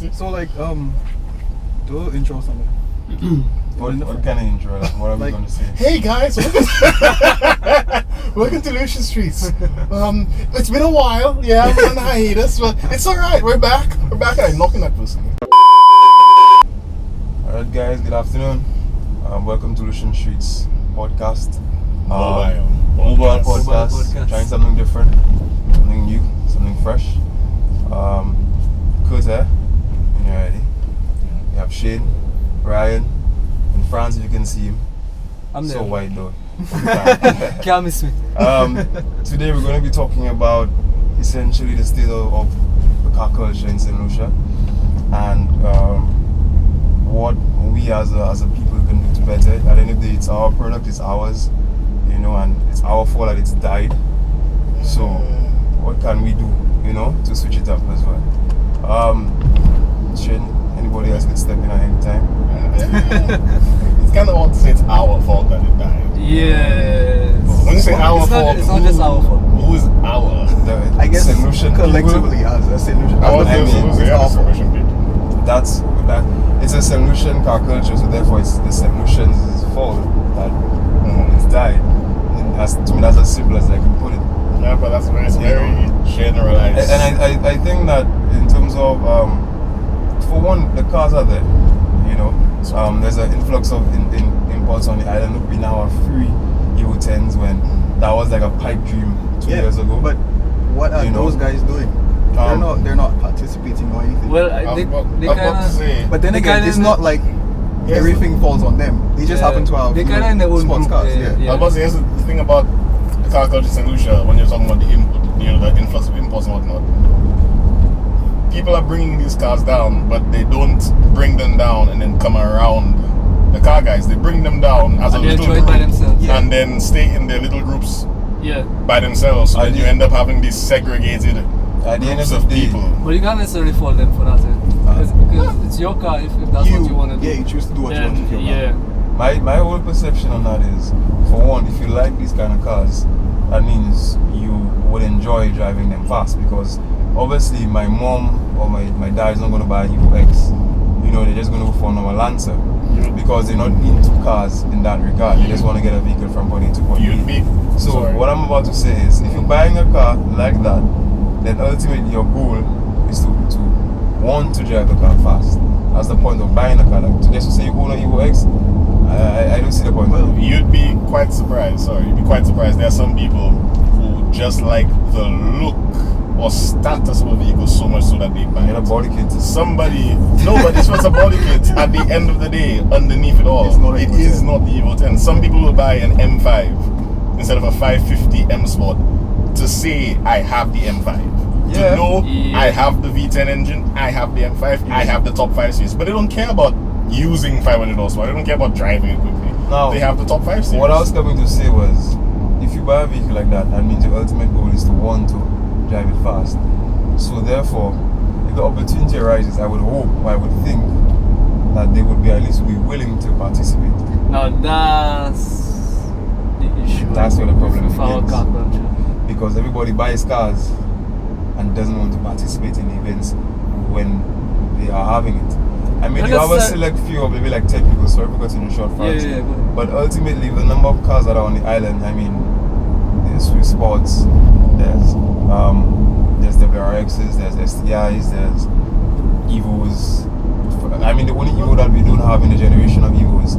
opportunity. So like, do a intro something. What kind of intro? Like, what are we going to say? Hey guys, welcome to Lucian Streets. It's been a while, yeah, we're on hiatus, but it's alright, we're back. We're back and I'm knocking that person. Alright guys, good afternoon. Welcome to Lucian Streets podcast. Mobile podcast. Trying something different, something new, something fresh. Kurt here, when you're ready. We have Shane, Ryan. In France, if you can see him. I'm there. So white though. Can't miss me. Today we're going to be talking about essentially the state of the car culture in Saint Lucia and what we as a people can do to better it. At the end of the day, it's our product, it's ours, you know, and it's our fault that it's died. So what can we do, you know, to switch it up as well? Shane, anybody else can step in at any time. It's kind of odd to say it's our fault that it died. Yes. When you say our fault, it's not just our fault. Who is our? I guess Saint Lucian collectively people, as a Saint Lucian. that's it's a Saint Lucian car culture, so therefore it's the Saint Lucian's fault that it's died. And to me, that's as simple as I can put it. Yeah, but that's very generalized. And I think that in terms of for one, the cars are there, you know. There's an influx of imports on the island. Look, we now have 3 Evo 10s when that was like a pipe dream 2 years ago. But what are those guys doing? They're not participating or anything. Well, they kind of. But then again, it's not like everything falls on them. They just happen to have. They kind of in their own sports group. cars. Yeah. I was about to say, here's the thing about the car culture in Saint Lucia when you're talking about the input, you know, the influx of imports and whatnot. People are bringing these cars down, but they don't bring them down and then come around the car guys. They bring them down as a little group by themselves. and then stay in their little groups Yeah. by themselves. So that you end up having these segregated At the end groups of of the day, people. But you can't necessarily fault them for that. Because it's your car if that's what you want to do. Yeah, you choose to do what you want with your car. my whole perception on that is, for one, if you like these kind of cars, that means you would enjoy driving them fast, because obviously my mom or my dad is not going to buy an Evo X. You know, they're just going to go for a normal Lancer because they're not into cars in that regard. They just want to get a vehicle from point A to point B. So what I'm about to say is, if you're buying a car like that, then ultimately your goal is to want to drive the car fast. That's the point of buying a car. Like, just to say you own an Evo X, I don't see the point. Well, you'd be quite surprised. There are some people who just like the look or status of a vehicle so much so that they buy Get a body kit. But it's just a body kit. At the end of the day, underneath it all, it is not the Evo 10. Some people will buy an M5 instead of a 550 M Sport to say I have the M5. To know I have the V10 engine, I have the M5, I have the top 5 series. But they don't care about using 500 horsepower. They don't care about driving it quickly. No, they have the top 5 series. What I was coming to say was, if you buy a vehicle like that, that means your ultimate goal is to want to drive it fast. So therefore, if the opportunity arises, I would hope, or I would think that they would be at least be willing to participate. Now that's the issue. That's where the problem with our begins. car culture. Because everybody buys cars and doesn't want to participate in events when they are having it. I mean, you have a select few of maybe like 10 people, sorry for cutting you short, France. But ultimately, the number of cars that are on the island, I mean, there's Swiss Sports, there's WRXs, there's STIs, there's Evos. I mean, the only Evo that we don't have in the generation of Evos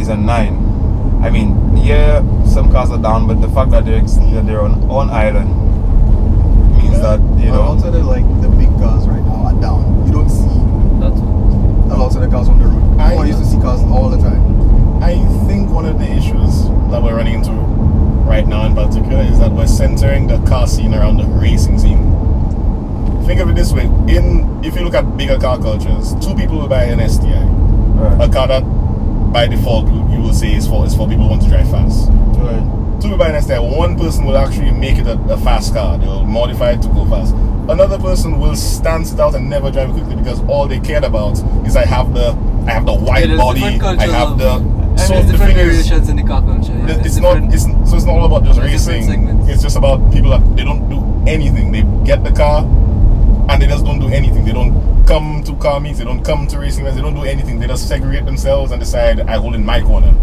is a 9. I mean, yeah, some cars are down, but the fact that they're on island means that, you know. Also, the big cars right now are down. You don't see a lot of the cars on the road. I used to see cars all the time. I think one of the issues that we're running into right now in particular is that we're centering the car scene around the racing scene. Think of it this way: if you look at bigger car cultures, 2 people will buy an STI, a car that by default you will say is for people who want to drive fast. 2 people buy an STI. One person will actually make it a fast car; they'll modify it to go fast. Another person will stance it out and never drive it quickly because all they cared about is I have the wide body, I have the. So there's different variations in the car culture. Yeah. It's not all about just racing. It's just about people that they don't do anything. They get the car and they just don't do anything. They don't come to car meets, they don't come to racing events, they don't do anything. They just segregate themselves and decide I hold in my corner.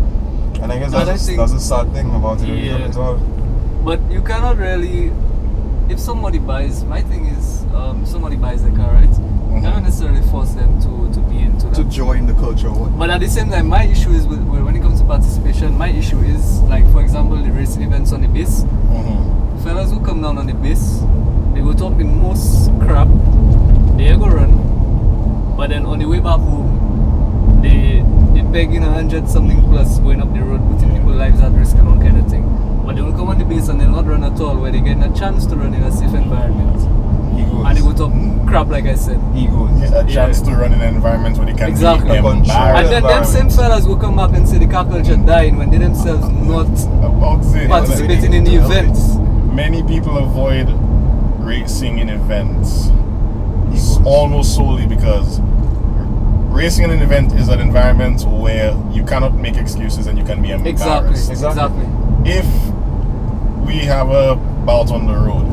And I guess that's a sad thing about it as well. But you cannot really, if somebody buys, my thing is, somebody buys the car, right? You cannot necessarily force them to be into that. To join the culture. But at the same time, my issue is when it comes to participation, my issue is, like, for example, the racing events on the base. Fellas who come down on the base, they go top in most crap, they go run, but then on the way back home, they peg in 100-something plus going up the road, putting people's lives at risk and all kind of thing. But they will come on the base and they'll not run at all, where they get a chance to run in a safe environment. Egos. And they go top crap, like I said. Egos. A chance to run in an environment where they can Exactly. be embarrassed. And then them same fellas will come back and say the car culture dying when they themselves not participating in the events. Many people avoid racing in events almost solely because racing in an event is an environment where you cannot make excuses and you can be embarrassed. Exactly. If we have a bout on the road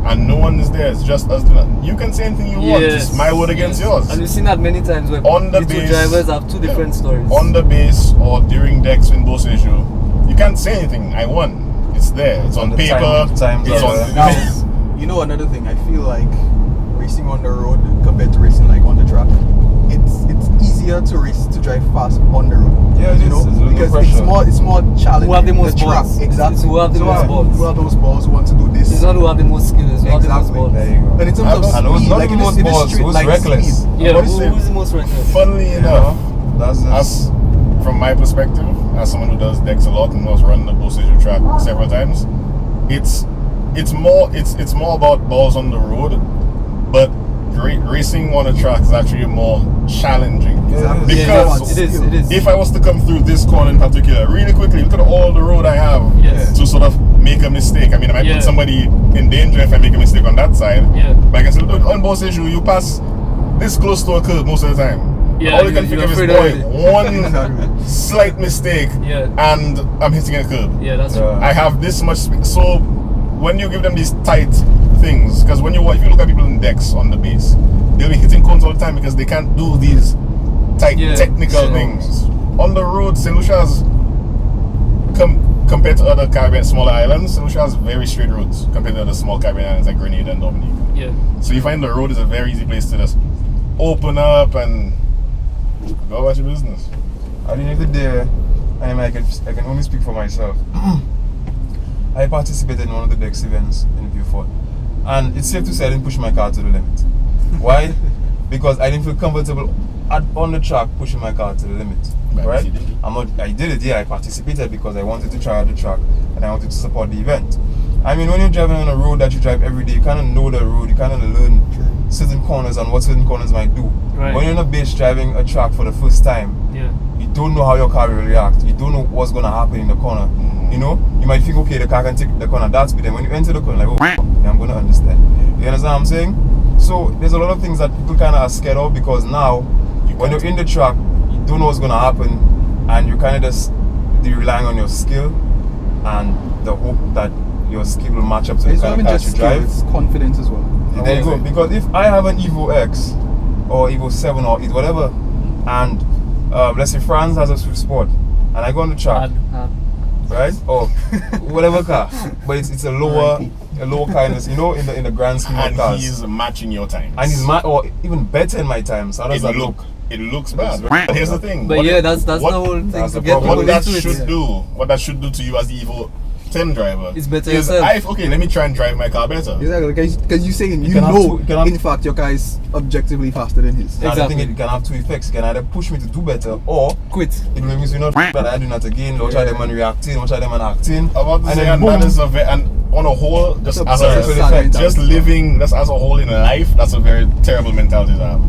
and no one is there, it's just us doing it, you can say anything you want. It's my word against yours. And we've seen that many times where on the two base, drivers have two different stories. On the base or during decks in both issue, you can't say anything. I won. It's there. It's on paper. It's on. Now, you know another thing. I feel like racing on the road compared to racing like on the track, it's easier to drive fast on the road. Yeah, it is. Because it's more challenging. Who have the most balls? Exactly. It's who have the most balls? Who have those balls? Who want to do this? It's not who have the most skills. Who have the most balls? There you go. And in terms of speed, not like the in most the balls, street, who's like reckless? speed. Yeah, who's the most reckless? Funnily enough, that's from my perspective, as someone who does decks a lot and was running the Bow Station track several times, it's more about balls on the road, but racing on a track is actually more challenging. Because it is. If I was to come through this corner in particular, really quickly, look at all the road I have to sort of make a mistake. I mean, I might put somebody in danger if I make a mistake on that side. But I can say, on Bow Station, you pass this close to a curb most of the time. All you can think of is, boy, one slight mistake and I'm hitting a curb. Yeah, that's true. I have this much so when you give them these tight things, because if you look at people in decks on the base, they'll be hitting cones all the time because they can't do these tight technical things. On the road, Saint Lucia's compared to other Caribbean smaller islands, Saint Lucia has very straight roads compared to other small Caribbean islands like Grenada and Dominica. So you find the road is a very easy place to just open up and go about your business. At the end of the day, I can only speak for myself. I participated in one of the Dex events in Beaufort, and it's safe to say I didn't push my car to the limit. Why? Because I didn't feel comfortable on the track pushing my car to the limit. Right? I did it. I participated because I wanted to try out the track and I wanted to support the event. I mean, when you're driving on a road that you drive every day, you kind of know the road, you kind of learn certain corners and what certain corners might do. Right. When you're on a base driving a track for the first time, you don't know how your car will react. You don't know what's going to happen in the corner. You know, you might think, okay, the car can take the corner, that's speed. And when you enter the corner, like, oh, I'm going to understand. You understand what I'm saying? So there's a lot of things that people kind of are scared of because now, when you're in the track, you don't know what's going to happen, and you kind of just relying on your skill and the hope that your skill will match up to the kind of car you drive. It's confidence as well. There you go. Because if I have an Evo X or Evo 7 or whatever, and let's say France has a Swift Sport, and I go on the track, right, or whatever car, but it's a lower kindness, you know, in the grand scheme of cars. And he's matching your times. And he's or even better in my times. How does that look? It looks bad. But here's the thing. But that's the whole thing to get people what that into should do. What that should do to you as the Evo 10 driver is better yourself. Okay, let me try and drive my car better. Exactly, because you're saying in fact your car is objectively faster than his. Exactly. I think it can have two effects. It can either push me to do better or quit. It will make me not that I do not again. Watch how them man reacting, watch how them man acting. About to say, and that is and on a whole, just as a whole in life, that's a very terrible mentality to have.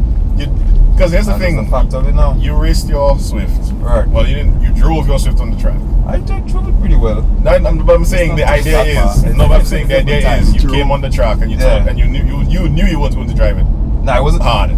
Because here's the thing, the fact of it now. You raced your Swift. Right. Well, you didn't. You drove your Swift on the track. I drove it pretty well. But I'm saying the idea is. No, but I'm saying the idea is you came on the track and you thought, and you knew you weren't going to drive it. No, I wasn't hard.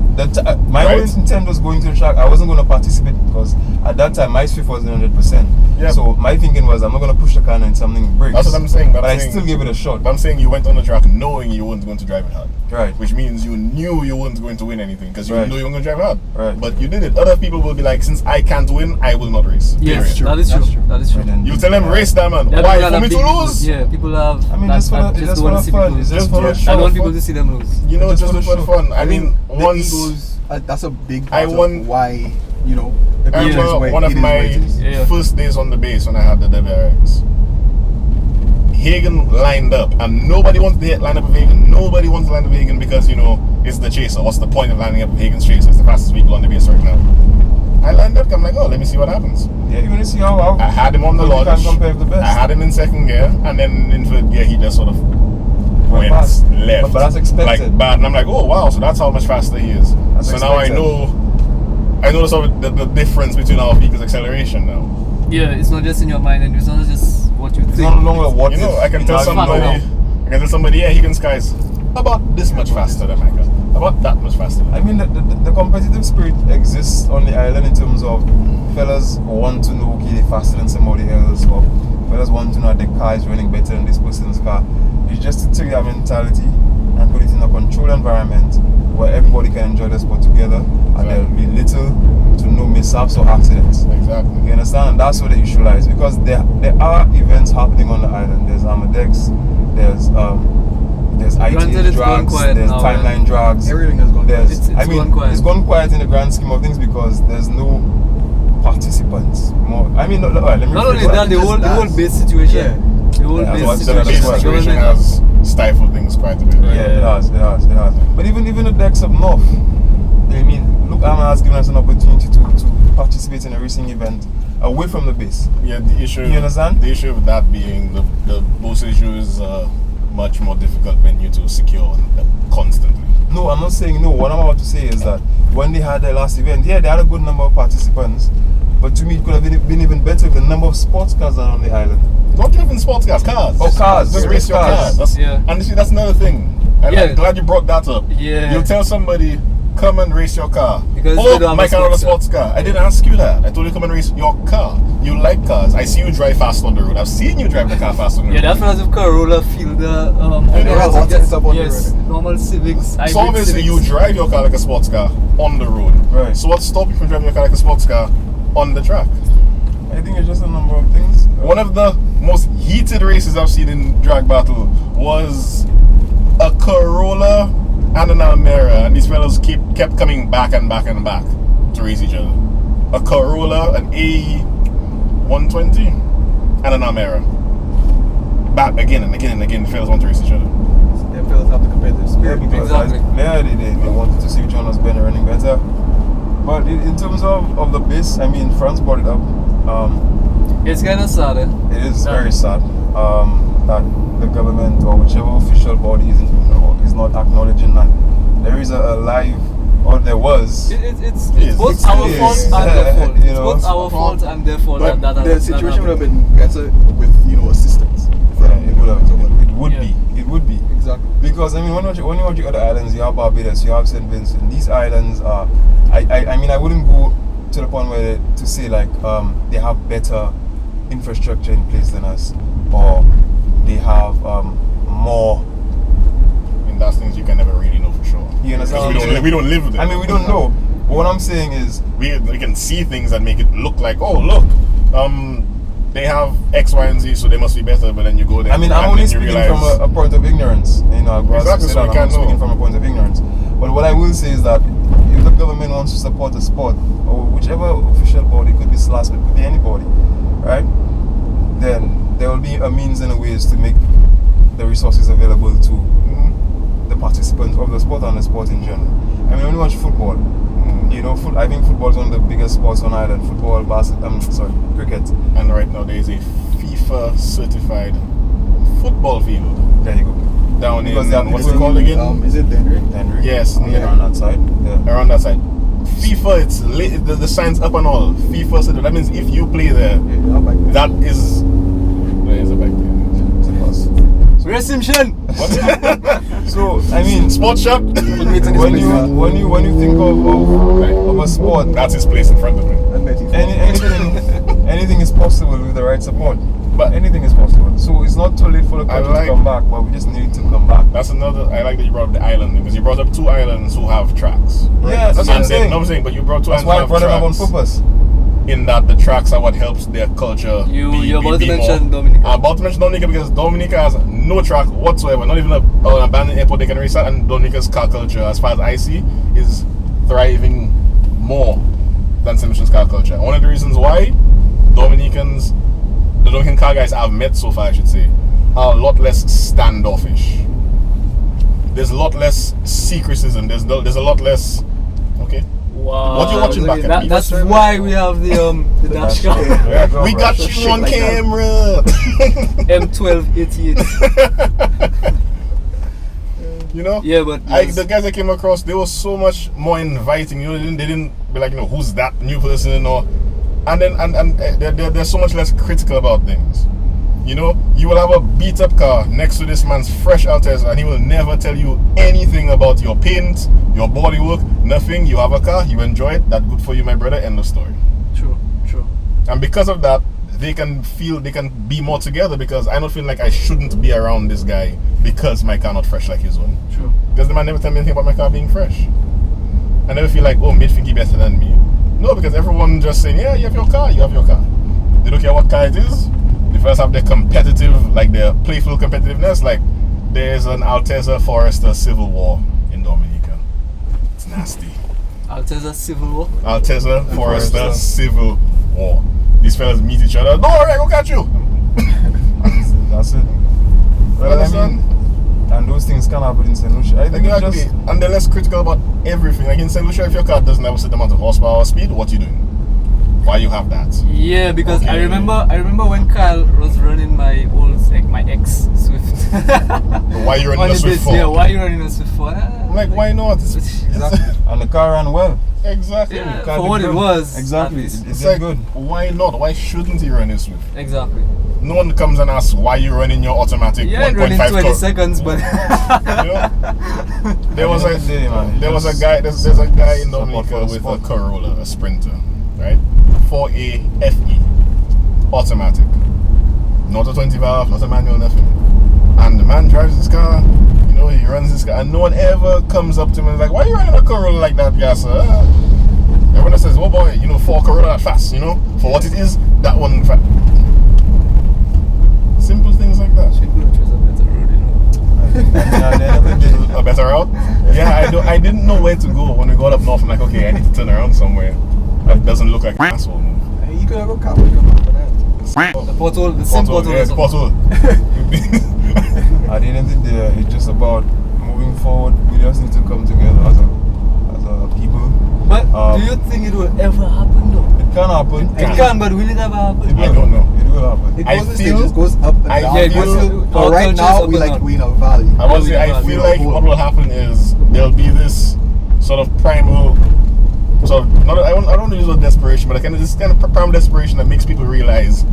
My whole intent was going to the track. I wasn't going to participate because at that time my Swift wasn't 100%. Yeah. So my thinking was I'm not going to push the car and something breaks. That's what I'm saying. But I still gave it a shot. But I'm saying you went on the track knowing you weren't going to drive it hard. Right. Which means you knew you weren't going to win anything because you Right. knew you weren't going to drive hard. Right. But you did it. Other people will be like, since I can't win, I will not race. Yes, Period. that is That's true. true. That is true. And then- You tell them race that man. Yeah, Why? people For are me to big- lose? Yeah, people have. I mean, that, just for that the, just just don't for want the to see fun. people It's lose. just for the Just show. I want of people fun. to see them lose. You know, Just just for for the fun. show. I mean, the once egos, that's a big I part of won- why, you know, the I culture is remember where one it of is where my it is. Yeah. first days on the base when I had the WRX. Hagen lined up, and nobody wants to line up with Hagen. Nobody wants to line up with Hagen because, you know, it's the chaser. What's the point of lining up with Hagen's chaser? It's the fastest vehicle on the base right now. I lined up, I'm like, oh, let me see what happens. Yeah, you want to see how I had him on the you launch. can compare with the best. I had him in second gear, and then in third gear, he just sort of went fast. left. But that's expected. Like bad, and I'm like, oh wow, so that's how much faster he is. That's so now I expected. know the sort of the difference between our vehicle's acceleration now. Yeah, it's not just in your mind, and it's not just what you It's think. no longer what You know, if. I can tell Imagine somebody, now. yeah, Hagen's guy's about this much faster than my car. About that much faster. I mean, the competitive spirit exists on the island in terms of fellas want to know, okay, they're faster than somebody else, or fellas want to know that their car is running better than this person's car. It's just to take that mentality and put it in a controlled environment where everybody can enjoy the sport together, and there'll be little to no mishaps or accidents. Exactly. You understand? And that's where the issue lies, because there are events happening on the island. There's Amadex, there's Granted, ITH it's gone drags, quiet there's now, timeline drags. Everything has gone There's, It's I mean, gone quiet. it's gone quiet in the grand scheme of things because there's no participants. More, I mean, let me Not rephrase only that. that, the just whole that. base situation. Yeah. The whole Yeah, base that's The what- base that's situation. situation Government. has stifled things quite a bit. Right? Yeah, it has. But even the decks up north, I mean, look, Amma has given us an opportunity to participate in a racing event away from the base. Yeah, the issue. You understand? The issue of that being the boost issue is much more difficult venue to secure constantly. No, I'm not saying no. What I'm about to say is that when they had their last event, yeah, they had a good number of participants. But to me, it could have been even better if the number of sports cars are on the island. Not even sports cars, cars. Oh, cars. Just race your Cars. cars. That's, Yeah. And you see, that's another thing. I'm Yeah. glad you brought that up. Yeah. You tell somebody, come and race your car. Because they oh, don't have my a car on a sports sports car. I didn't ask you that. I told you come and race your car. You like cars. I see you drive fast on the road. I've seen you drive the car fast on the Yeah, road. that's because of Corolla, Fielder, they have lots of stuff on the yes, road. normal Civics. So hybrid obviously you Civics. drive your car like a sports car on the road. Right. So what stops you from driving your car like a sports car on the track? I think it's just a number of things. One of the most heated races I've seen in drag battle was a Corolla and an Almera, and these fellas kept coming back and back and back to race each other. A Corolla, an A120, and an Almera. Back again and again and again, the fellas want to race each other. Them fellas have the competitive Yeah, spirit. because Exactly. they wanted to see which one was better, running better. But in terms of the base, I mean, France brought it up. It's kind of sad. It is very sad that the government or whichever official body is not acknowledging that there is a live, or there was. It's Yes, both it our is. fault and their fault. You It's know, both our fault and their fault. But that the situation would have happened. been better with, you know, assistance. Yeah, it would have. It would Yeah. be. It would be. Exactly. Because I mean, when you watch the other islands, you have Barbados, you have Saint Vincent. These islands are, I mean, I wouldn't go to the point where to say like they have better infrastructure in place than us, or they have more. I mean, that's things you can never really know for sure. You understand? Because we don't live there. I mean, we don't know. But what I'm saying is, we can see things that make it look like, oh look, they have X, Y, and Z, so they must be better. But then you go there. I mean, I'm and only then you speaking realize, from a point of ignorance. You know, I'll Exactly, say so that you I'm can't speaking know. from a point of ignorance. But what I will say is that if the government wants to support the sport, or whichever official body, could be SLASP, it could be anybody, right? Then there will be a means and a ways to make the resources available to the participants of the sport and the sport in general. I mean, when you watch football, you know, I think football is one of the biggest sports on Ireland. Football, cricket. and right now there is a FIFA certified football field There you go. down Because in they have what's it people called again? Is it Denry? Henry. Yes, Yeah, on that side. Yeah. around that side. FIFA, it's the signs up and all. FIFA certified. That means if you play there, Yeah, back there. that is where is it back there? It's a bus. Race Simpson! So I mean, Sports shop. when you think of a sport, That's his place in front of me. And Betty. anything is possible with the right support. But anything is possible. So it's not too late for the I culture like- to come back, but we just need to come back. that's another. I like that you brought up the island thing, because you brought up two islands who have tracks. Yeah, that's what I'm And then, saying. no, I'm saying, but you brought two That's islands why I who brought have them up on tracks. purpose. In that the tracks are what helps their culture. You're about to be mention more. Dominica. I'm about to mention Dominica because Dominica has no track whatsoever, not even an abandoned airport they can restart, and Dominica's car culture, as far as I see, is thriving more than Saint Lucian's car culture. One of the reasons why the Dominican car guys I've met so far, I should say, are a lot less standoffish. There's a lot less secretism. There's a lot less. Okay. Wow. What you watching back at me? That's why we have the dash cam. Yeah, We got Shit you on like that. camera. M1288. You know? Yeah, but The guys I came across, they were so much more inviting. You know, they didn't be like, who's that new person, or and they're so much less critical about things. You know, you will have a beat up car next to this man's fresh Alteza, and he will never tell you anything about your paint, your bodywork, nothing. You have a car, you enjoy it, that's good for you, my brother. End of story. True. And because of that, they can be more together, because I don't feel like I shouldn't be around this guy because my car not fresh like his own. True. Because the man never tell me anything about my car being fresh. I never feel like, mate think he better than me. No, because everyone just saying, yeah, you have your car. They don't care what car it is. They first have their competitive, like their playful competitiveness. Like there's an Alteza Forester civil war in Dominica. It's nasty. Alteza Civil War. Alteza Forester civil war. These fellas meet each other. Don't worry, I go catch you. That's it. Well, I mean, and those things can happen in Saint Lucia. I think it's Exactly. just And they're less critical about everything. Like in Saint Lucia, if your car doesn't have a certain amount of horsepower or speed, what you doing? Why you have that? Yeah, because Okay. I remember when Kyle was running my ex Swift. Why you running On a the Swift base, for? yeah, why you running a Swift for? I'm like, why not? exactly, and the car ran well. Exactly. Yeah, Car for did what it good. was. Exactly. at least. It It's did like, good. why not? Why shouldn't he run his Swift? Exactly. No one comes and asks why you running your automatic Yeah, it ran in 1.5 20 car. seconds, but You know? There was At the end of the day, man, there was a just guy. There's a guy in support Dominica for the with a sport. Corolla, a Sprinter, right? 4A FE, automatic, not a 20 valve, not a manual, nothing. And the man drives his car. You know, he runs his car, and no one ever comes up to him and is like, "Why are you running a Corolla like that, guy, sir?" Everyone says, "Oh boy, for a Corolla that fast, for what it is, that one fast." Simple things like that. Should go choose a better road, I mean, at the end of the day, A better route? Yeah, I didn't know where to go when we got up north. I'm like, okay, I need to turn around somewhere that doesn't look like an asshole move. You could have a car come after that. The pothole, the same pothole. Yeah, as well. pothole. at the end of the day, it's just about moving forward. We just need to come together as a people. But do you think it will ever happen though? It can happen. It can, but will it ever happen? I don't know. It will happen. It I goes, feel- it just goes up and I down. yeah, it goes- But our right culture now, is we up and like down. we in a valley. I was say, I feel like what will happen is there'll be this sort of primal, sort of, not, I don't want to use the word desperation, but this kind of primal desperation that makes people realize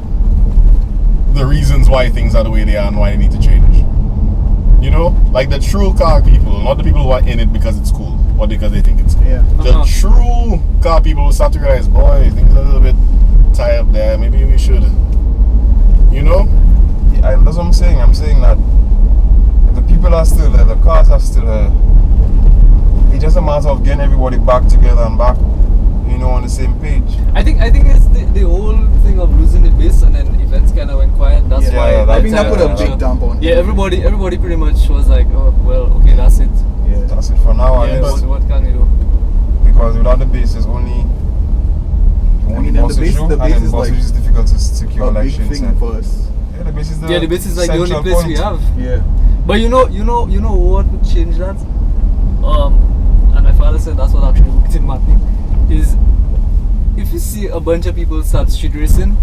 the reasons why things are the way they are and why they need to change. You know, like the true car people, not the people who are in it because it's cool or because they think it's cool. Yeah. The true car people who start to realize, boy, things are a little bit tight up there. Maybe we should, you know. Yeah, that's what I'm saying. I'm saying that the people are still there, the cars are still there. It's just a matter of getting everybody back together and back, on the same page. I think it's the whole thing of losing the base and then events kind of went quiet. That's Yeah, why. yeah, I think that put a Yeah. big dump on. Yeah, everybody pretty much was like, oh well, okay, that's it. Yeah, that's it for now. Yeah, I guess. what can you do? Because without the base, there's only then bus the base- issue, the and base then is bus like issue is difficult to secure A big elections. thing and- for us. Yeah, the base is the Yeah, the base is like the only central place we point. have. Yeah. But you know what would change that? And my father said that's what actually worked in mapping is if you see a bunch of people start street racing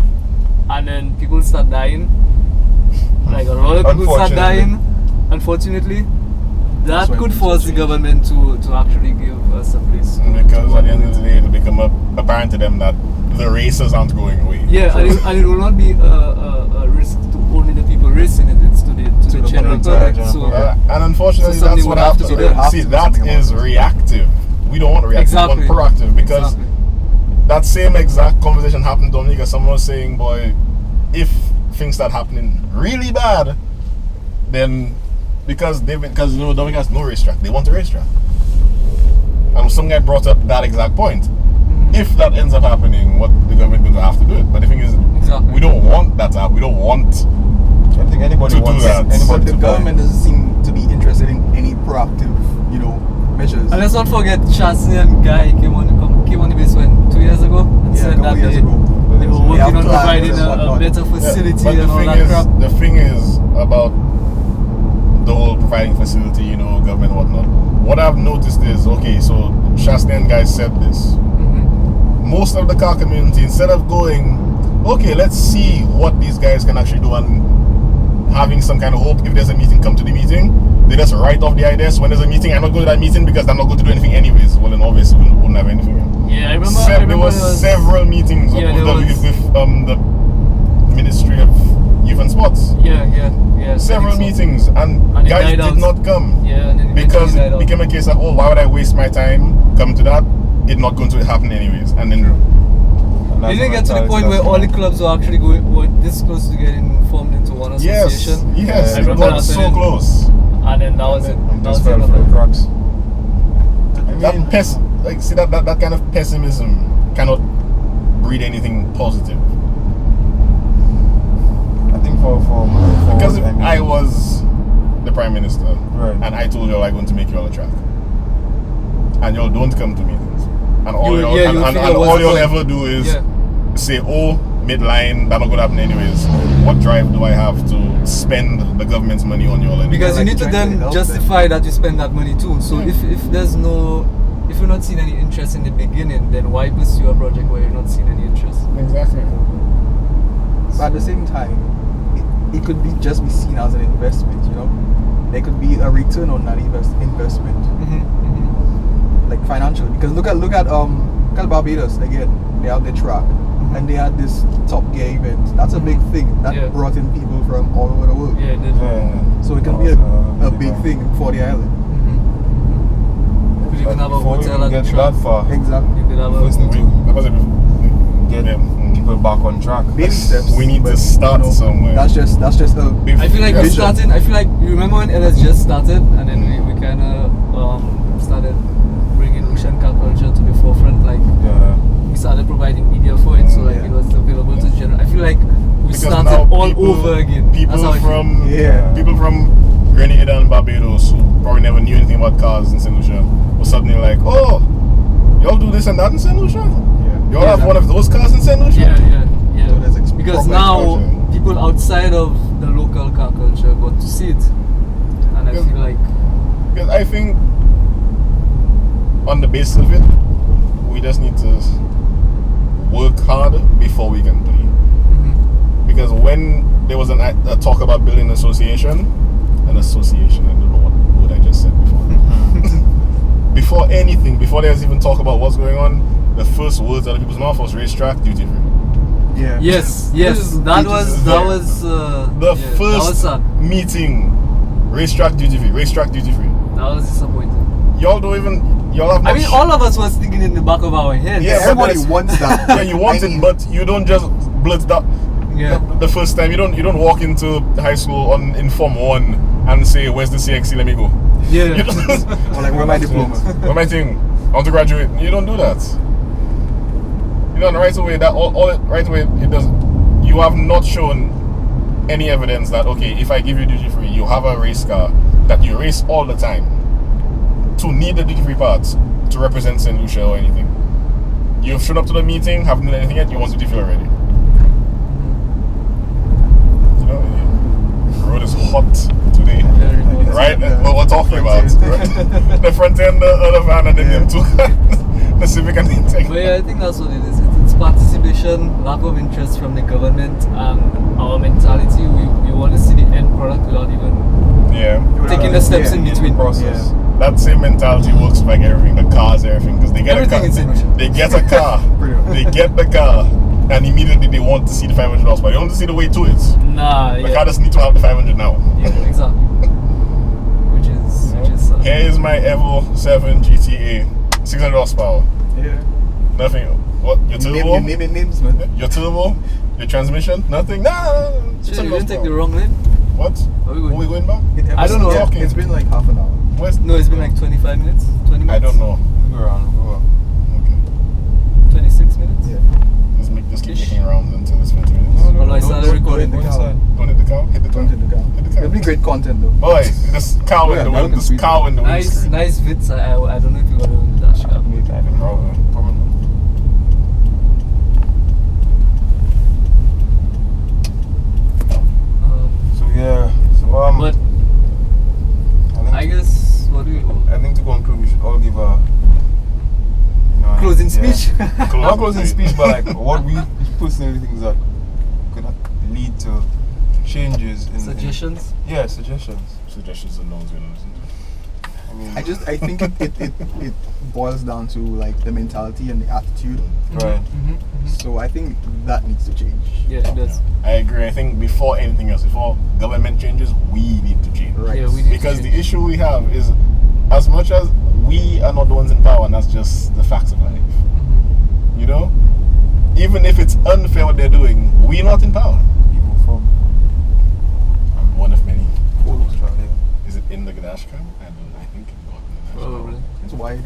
and then people start dying, like a lot of people start dying, unfortunately, that That's when could things force the will change. government to actually give us a place. Because at the end of the day, it'll become apparent to them that the races aren't going away. Yeah, and it will not be a risk to only the people racing it, it's to the the general public, public. So And unfortunately, So something that's would what have to happens. be done. See, Have to do that something is about it. reactive. We don't want reactive, Exactly. we want proactive. Because Exactly. that same exact conversation happened in Dominica. Someone was saying, boy, if things start happening really bad, then because Dominica has no racetrack, they want a racetrack. And some guy brought up that exact point. If that ends up happening, what the government going to have to do it? But the thing is, we don't want that to happen. We don't want. I think anybody to wants do that. anybody But the to buy. government doesn't seem to be interested in any proactive, measures. And let's not forget, Chasney and Guy came on the base when 2 years ago and Yeah, a said couple that years they ago. were They have working on plans providing and a whatnot. better facility But and all that crap. the thing is about the whole providing facility, government and whatnot. What I've noticed is, okay, so Chasney and Guy said this. Most of the car community, instead of going, okay, let's see what these guys can actually do and having some kind of hope, if there's a meeting, come to the meeting, they just write off the idea. So when there's a meeting, I'm not going to that meeting because I'm not going to do anything anyways. Well, then obviously we wouldn't have anything. Yeah, I remember. There were several meetings with the Ministry of Youth and Sports. Yeah. Several meetings, and it guys died did out. not come. Yeah, and then Because eventually died it out. became a case of, oh, why would I waste my time coming to that? It's not going to happen anyways. And then And It that's didn't get to the mentality point where that's all the wrong. clubs were actually were this close to getting formed into one association. Yes, I it remember got that so then. close. And then that was it. And That just was it. fell through the cracks. That kind of pessimism cannot breed anything positive. I think for moving forward, Because if I mean, I was the Prime Minister Right. and I told you I'm going to make you all a track, and y'all don't come to meetings, and all You- y'all, yeah, and, you and, figure and what's all the you'll point? ever do is Yeah. say, oh, midline, that's not going to happen anyways. What drive do I have to spend the government's money on y'all anyway? Because you like need to trying to then help justify that you spend that money too. So Yeah. if you're not seeing any interest in the beginning, then why pursue a project where you're not seeing any interest? Exactly. But at the same time, it could just be seen as an investment, There could be a return on that investment, like financially. Because look at Barbados again. They have the track, and they had this Top Gear event. That's a big thing. That Yeah. brought in people from all over the world. Yeah, it did. yeah. So it can That be was, a really big fun. thing for the island. You could even But have a before we hotel even at get the track. that far, Exactly. You could have we first a need to That was it. get Yeah. people back on track. Baby steps. We need to but, start somewhere. That's just a I feel like we're vision. starting. I feel like you remember when LS just started, and then we kind of started bringing Lucian Car Culture to the forefront. Like Yeah. we started providing media for it, so like Yeah. it was available to general. I feel like we Because started now all people- over again. People That's how I feel. from Yeah. people from Grenada and Barbados who probably never knew anything about cars in Saint Lucia were suddenly like, oh, y'all do this and that in Saint Lucia? Yeah. Y'all have one of those cars in Saint Lucia? Yeah. So there's Because proper now exposure. people outside of the local car culture got to see it, and I Yeah. feel like Because I think on the basis of it, we just need to work hard before we can play. Because when there was a talk about building an association, I don't know what word I just said before. Before anything, before there's even talk about what's going on, the first words out of people's mouth was racetrack, duty free. Yeah. yes, Just- that it was just- that yeah. was The yeah, that was first sad. meeting, racetrack, duty free, racetrack, duty free. That was disappointing. Y'all have I not mean, all of us was thinking in the back of our heads. Yeah, Everybody but wants that. yeah, you want I it, mean, but you don't just blurt that. Yeah. The first time you don't walk into high school in Form 1 and say, where's the CXC, let me go. Yeah. You don't, or like, where my diploma? what am I thinking? I want to graduate. You don't do that. Right away right away it does. You have not shown any evidence that, okay, if I give you duty free, you have a race car that you race all the time to need the duty free parts to represent Saint Lucia or anything. You've shown up to the meeting, haven't done anything yet, you want duty free already. The road is hot today. Very hot. Right? Yeah. What we're talking about. Right? The front end, the other van, and then Yeah. them two. The Civic and the Intake. But yeah, I think that's what it is. It's participation, lack of interest from the government, and our mentality. We want to see the end product without even Yeah. taking the steps Yeah. in between. Process. That same mentality works for like everything. The cars, everything. Because they get Everything a is car. in- They get a car. Pretty much. They get the car. And immediately they want to see the 500 horsepower. They want to see the way to it. Nah, The yeah. car just need to have the 500 now. Yeah, exactly. Which is sad. Here is my Evo 7 GTA. 600 horsepower. Yeah. Nothing. What? Your turbo? You name it names, man. Your turbo? Your transmission? Nothing? No. Shit, you didn't take the wrong lane? What? Are we going? Are we going back? I don't know. Talking. It's been like half an hour. Where's No, it's been like 25 minutes. 20 minutes. I don't know. Go around, go up. Okay. 26 minutes. Yeah. Just keep Ish. making around until it's 20 minutes. No, no, Well, I don't- started don't recording go the inside. Don't hit the cow. Hit the cow. Don't hit the car. Hit the cow. It'll be great content though. Boy, this cow in Yeah, the that wind. This looks cow in the Nice, windscreen. nice vids. I don't know if you got it on the dash cam. Maybe. I don't know, probably not. So yeah, But I guess what do you I think to conclude, we should all give a closing yeah. speech? Not closing speech, but like what we personally think that could lead to changes in Suggestions? Yeah, suggestions. Suggestions and no one's gonna listen to. I mean, I think it boils down to like the mentality and the attitude. right. So I think that needs to change. Yeah, it does. I agree. I think before anything else, before government changes, we need to change. Right. Yeah, we need Because to the change. issue we have is, as much as we are not the ones in power, and that's just the facts of life. You know, even if it's unfair what they're doing, we're not in power. People from One of many. Australia. Is it in the dash cam? I don't know. I think it's not in the dash cam. Probably. It's wide.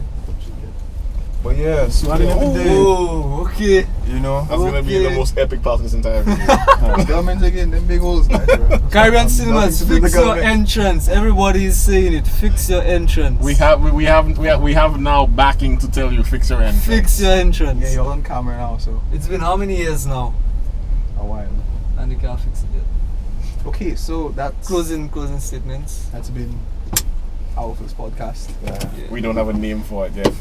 But yeah, so at the end of the day, Oh, okay. you know, That's gonna be the Okay. most epic part of this entire video. Government again, them big holes, guys. Bro. Caribbean Cinemas, Nothing to do with fix the your government. entrance. Everybody is saying it. Fix your entrance. we have now backing to tell you fix your entrance. Fix your entrance. Yeah, you're on camera now, so It's been how many years now? a while. And you can't fix it yet. Okay, so that's Closing statements. That's been our first podcast. yeah. We don't have a name for it yet.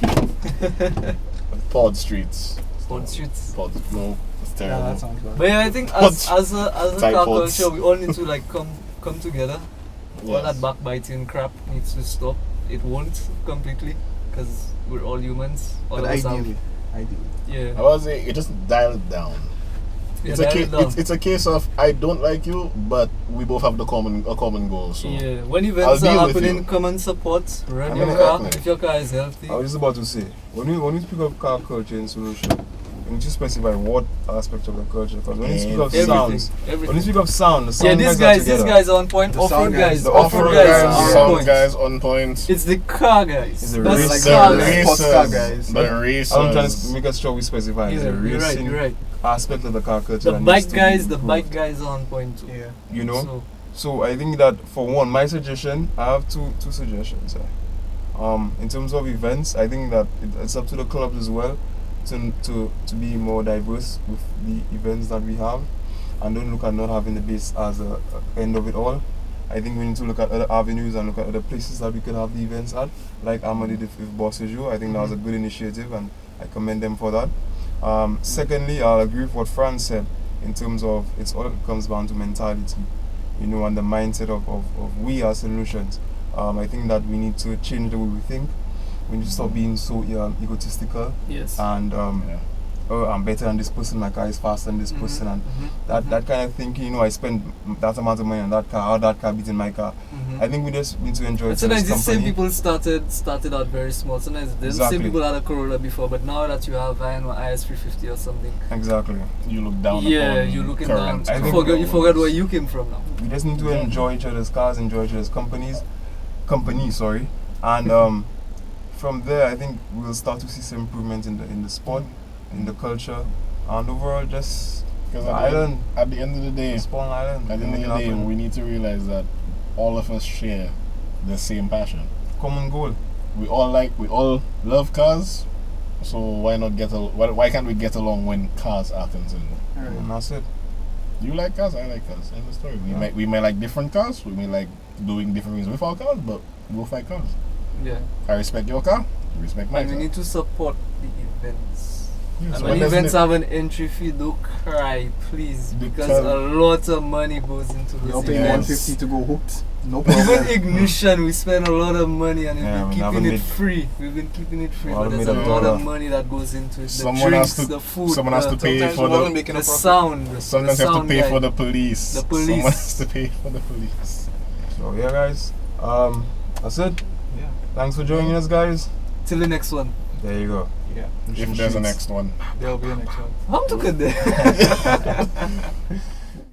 Pod Streets. Pod Streets. Pod. No, it's Yeah, terrible. that sounds bad. But yeah, I think Pods. as a Type car pods. culture, we all need to like come together. All Yes. that backbiting crap needs to stop. It won't completely because we're all humans. All But of us have- ideally. yeah. I was saying, it just dial it down. Yeah, It's a dial case. it down. It's a case of I don't like you, but we both have a common goal. So Yeah, when I'll events deal are with happening, you. come and support. Run I your mean, car exactly. if your car is healthy. I was just about to say, when we speak of car culture and solution, we need to specify what aspect of the culture. Because when you speak of Everything, sounds, when you everything. speak of sound, the sound Yeah, these together. guys are on point. The Off-road sound guys, guys, the off-road off-road guys guys, are on sound point. guys on point. It's the car guys. It's the That's race- the Like car the guys. race- sports car guys. The racers. I'm trying to make us sure we specify Yeah, the you're right, racing you're right. aspect of the car culture. The that bike needs to be guys, the improved. bike guys are on point too. Yeah. You know. So, So I think that for one, my suggestion, I have two suggestions. In terms of events, I think that it's up to the clubs as well to be more diverse with the events that we have, and don't look at not having the base as a end of it all. I think we need to look at other avenues and look at other places that we could have the events at, like Ahmad did with Bossejo. I think that was a good initiative, and I commend them for that. Secondly, I'll agree with what Fran said in terms of it comes down to mentality, you know, and the mindset of we as solutions. I think that we need to change the way we think. We need to stop being so egotistical yes. and Yeah. oh, I'm better than this person, my car is faster than this person, and that kind of thinking, you know, I spend that amount of money on that car, how that car beating my car. I think we just need to enjoy it. Sometimes these same people started out very small. Sometimes the Exactly. same people had a Corolla before, but now that you have an IS350 or something, Exactly. You look down yeah, upon you're looking down. current I You think- forget where you came from now. We just need to enjoy each other's cars, enjoy each other's companies, and from there, I think we'll start to see some improvements in the sport, in the culture, and overall just Because the island, at the end of the day, the Spawn Island. at the end of the day, we need to realize that all of us share the same passion. common goal. We all love cars. So why can't we get along when cars are concerned? Alright. And that's it. You like cars, I like cars. End of story. Yeah. We may like different cars. We may like doing different things with our cars, but we both like cars. Yeah. I respect your car. You respect my And we car. need to support the events. Yes, And when when doesn't events it- have an entry fee, don't cry, please, because Because- a lot of money goes into You're those paying Yes. events. 150 to go hooked. No Even problem. ignition, we spend a lot of money and Yeah, we've we been never keeping it made- free. We've been keeping it free, Well, but there's made a a lot dollar. of money that goes into it. The Someone drinks, has to- the food, someone has to pay Sometimes for we the- wasn't making a the profit. sound. Sometimes the you have to sound pay guy. for the police. The police. Someone has to pay for the police. So yeah, guys. That's it. Yeah. Thanks for joining us, guys. Till the next one. There you go. Yeah. If there's a next one. There'll be a next one. How took it there?